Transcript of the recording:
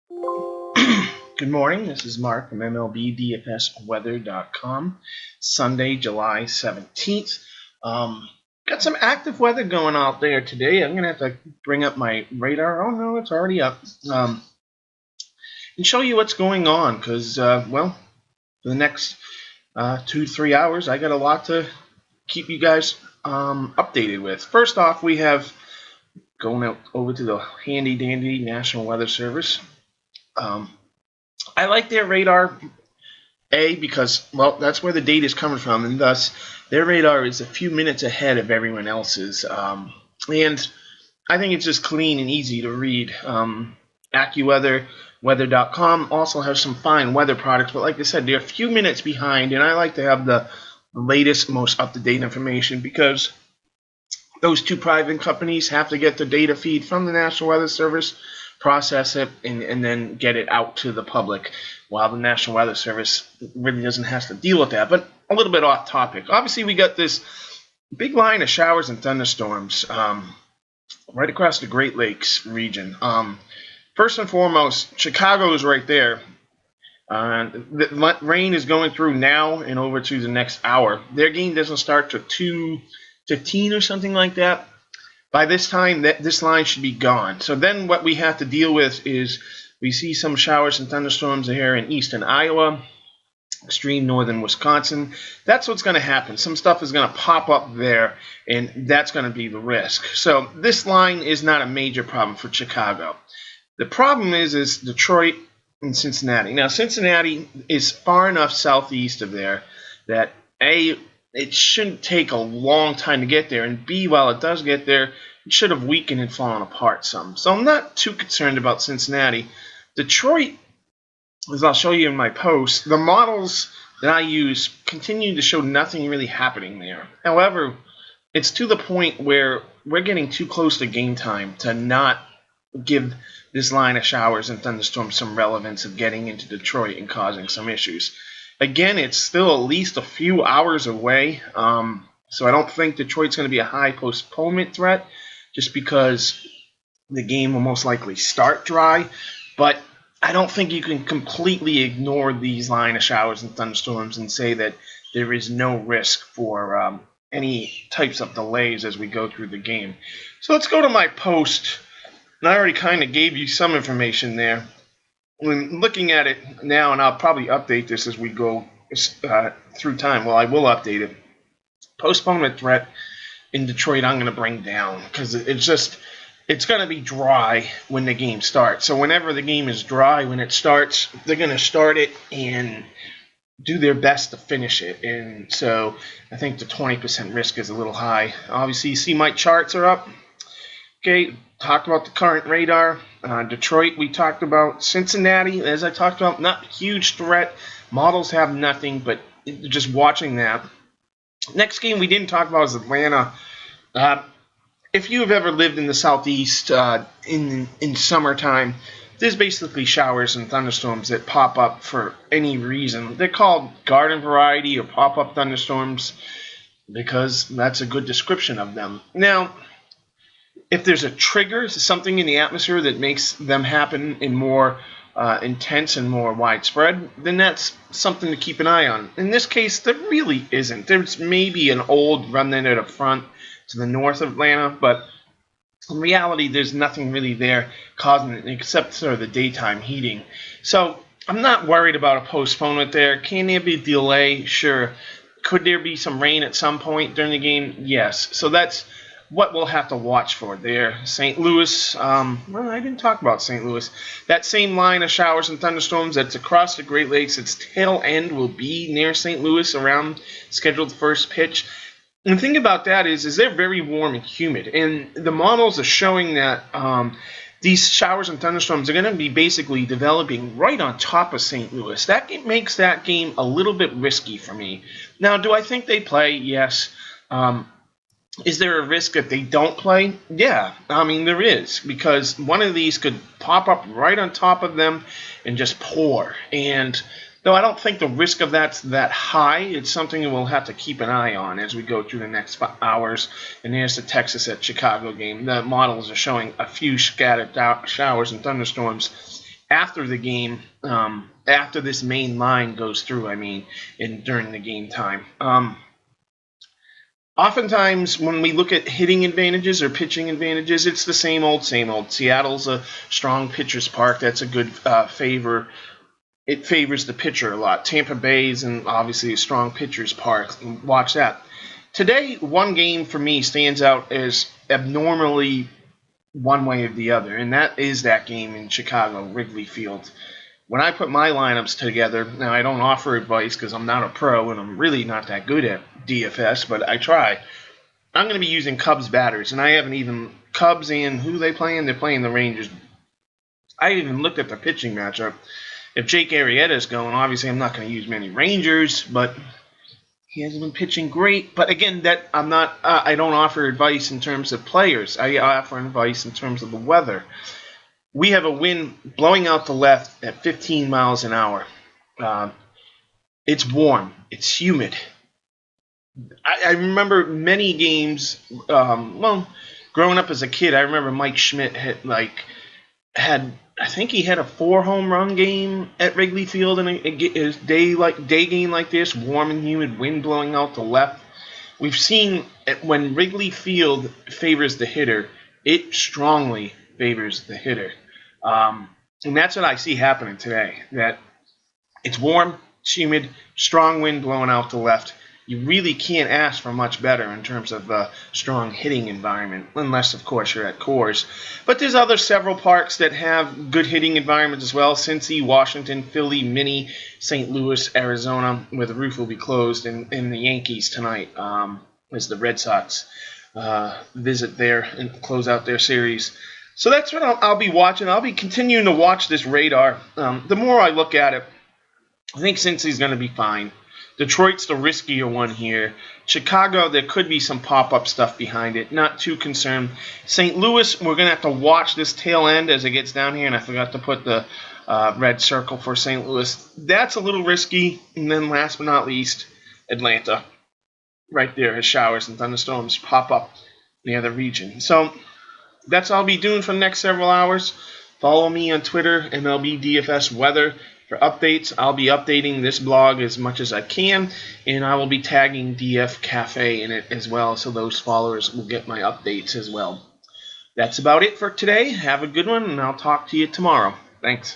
Good morning, this is Mark from MLB DFS weather.com. Sunday, July 17th. Got some active weather going out there today. I'm going to have to bring up my radar. Oh, no, it's already up. And show you what's going on because, well, for the next 2 to 3 hours, I got a lot to keep you guys updated with. First off, we have going out over to the handy dandy National Weather Service. I like their radar, because, well, that's where the data is coming from, and thus their radar is a few minutes ahead of everyone else's. And I think it's just clean and easy to read. AccuWeather, weather.com also has some fine weather products, but like I said, they're a few minutes behind, and I like to have the latest, most up-to-date information because those two private companies have to get the data feed from the National Weather Service, process it, and then get it out to the public, while the National Weather Service really doesn't have to deal with that. But a little bit off topic. Obviously, we got this big line of showers and thunderstorms right across the Great Lakes region. First and foremost, Chicago is right there. The rain is going through now and over to the next hour. Their game doesn't start till 2:15 or something like that. By this time, this line should be gone. So then what we have to deal with is we see some showers and thunderstorms here in eastern Iowa, extreme northern Wisconsin. That's what's going to happen. Some stuff is going to pop up there, and that's going to be the risk. So this line is not a major problem for Chicago. The problem is Detroit and Cincinnati. Now, Cincinnati is far enough southeast of there that, A, it shouldn't take a long time to get there, and B, while it does get there, it should have weakened and fallen apart some. So I'm not too concerned about Cincinnati. Detroit, as I'll show you in my post, the models that I use continue to show nothing really happening there. However, it's to the point where we're getting too close to game time to not give this line of showers and thunderstorms some relevance of getting into Detroit and causing some issues. Again, it's still at least a few hours away, so I don't think Detroit's going to be a high postponement threat just because the game will most likely start dry. But I don't think you can completely ignore these line of showers and thunderstorms and say that there is no risk for any types of delays as we go through the game. So let's go to my post, and I already kind of gave you some information there. When looking at it now, and I'll probably update this as we go through time. Well, I will update it. Postponement threat in Detroit I'm going to bring down because it's going to be dry when the game starts. So whenever the game is dry, when it starts, they're going to start it and do their best to finish it. And so I think the 20% risk is a little high. Obviously, you see my charts are up. Okay, talked about the current radar. Detroit, we talked about. Cincinnati, as I talked about, not a huge threat. Models have nothing, but just watching that. Next game we didn't talk about is Atlanta. If you have ever lived in the southeast in summertime, there's basically showers and thunderstorms that pop up for any reason. They're called garden variety or pop-up thunderstorms because that's a good description of them. Now, if there's a trigger, something in the atmosphere that makes them happen in more intense and more widespread, then that's something to keep an eye on. In this case, there really isn't. There's maybe an old remnant at the front to the north of Atlanta, but in reality, there's nothing really there causing it except sort of the daytime heating. So I'm not worried about a postponement there. Can there be a delay? Sure. Could there be some rain at some point during the game? Yes. So that's what we'll have to watch for there. St. Louis, well, I didn't talk about St. Louis. That same line of showers and thunderstorms that's across the Great Lakes, its tail end will be near St. Louis around scheduled first pitch. And the thing about that is they're very warm and humid. And the models are showing that these showers and thunderstorms are going to be basically developing right on top of St. Louis. That makes that game a little bit risky for me. Now, do I think they play? Yes. Is there a risk that they don't play? Yeah, I mean, there is, because one of these could pop up right on top of them and just pour. And though I don't think the risk of that's that high, it's something that we'll have to keep an eye on as we go through the next 5 hours. And there's the Texas at Chicago game. The models are showing a few scattered showers and thunderstorms after the game, after this main line goes through, during the game time. Oftentimes, when we look at hitting advantages or pitching advantages, it's the same old, same old. Seattle's a strong pitcher's park. That's a good favor. It favors the pitcher a lot. Tampa Bay's and obviously a strong pitcher's park. Watch that. Today, one game for me stands out as abnormally one way or the other, and that is that game in Chicago, Wrigley Field. When I put my lineups together, now I don't offer advice because I'm not a pro and I'm really not that good at DFS, but I try. I'm going to be using Cubs batters, and I haven't even Cubs and who they playing? They're playing the Rangers. I haven't even looked at the pitching matchup. If Jake Arrieta's going, obviously I'm not going to use many Rangers, but he hasn't been pitching great. But again, that I'm not. I don't offer advice in terms of players. I offer advice in terms of the weather. We have a wind blowing out the left at 15 miles an hour. It's warm. It's humid. I remember many games. Growing up as a kid, I remember Mike Schmidt had I think he had a 4 home run game at Wrigley Field in a day game like this, warm and humid, wind blowing out the left. We've seen when Wrigley Field favors the hitter, it strongly favors the hitter. And that's what I see happening today. That it's warm, it's humid, strong wind blowing out the left. You really can't ask for much better in terms of a strong hitting environment, unless, of course, you're at Coors. But there's several parks that have good hitting environments as well. Cincy, Washington, Philly, Minnie, St. Louis, Arizona, where the roof will be closed, and the Yankees tonight as the Red Sox visit there and close out their series. So that's what I'll be watching. I'll be continuing to watch this radar. The more I look at it, I think Cincy's going to be fine. Detroit's the riskier one here. Chicago, there could be some pop-up stuff behind it. Not too concerned. St. Louis, we're going to have to watch this tail end as it gets down here, and I forgot to put the red circle for St. Louis. That's a little risky. And then last but not least, Atlanta. Right there, as showers and thunderstorms pop up near the region. So that's all I'll be doing for the next several hours. Follow me on Twitter, MLB DFS Weather. For updates, I'll be updating this blog as much as I can, and I will be tagging DF Cafe in it as well, so those followers will get my updates as well. That's about it for today. Have a good one, and I'll talk to you tomorrow. Thanks.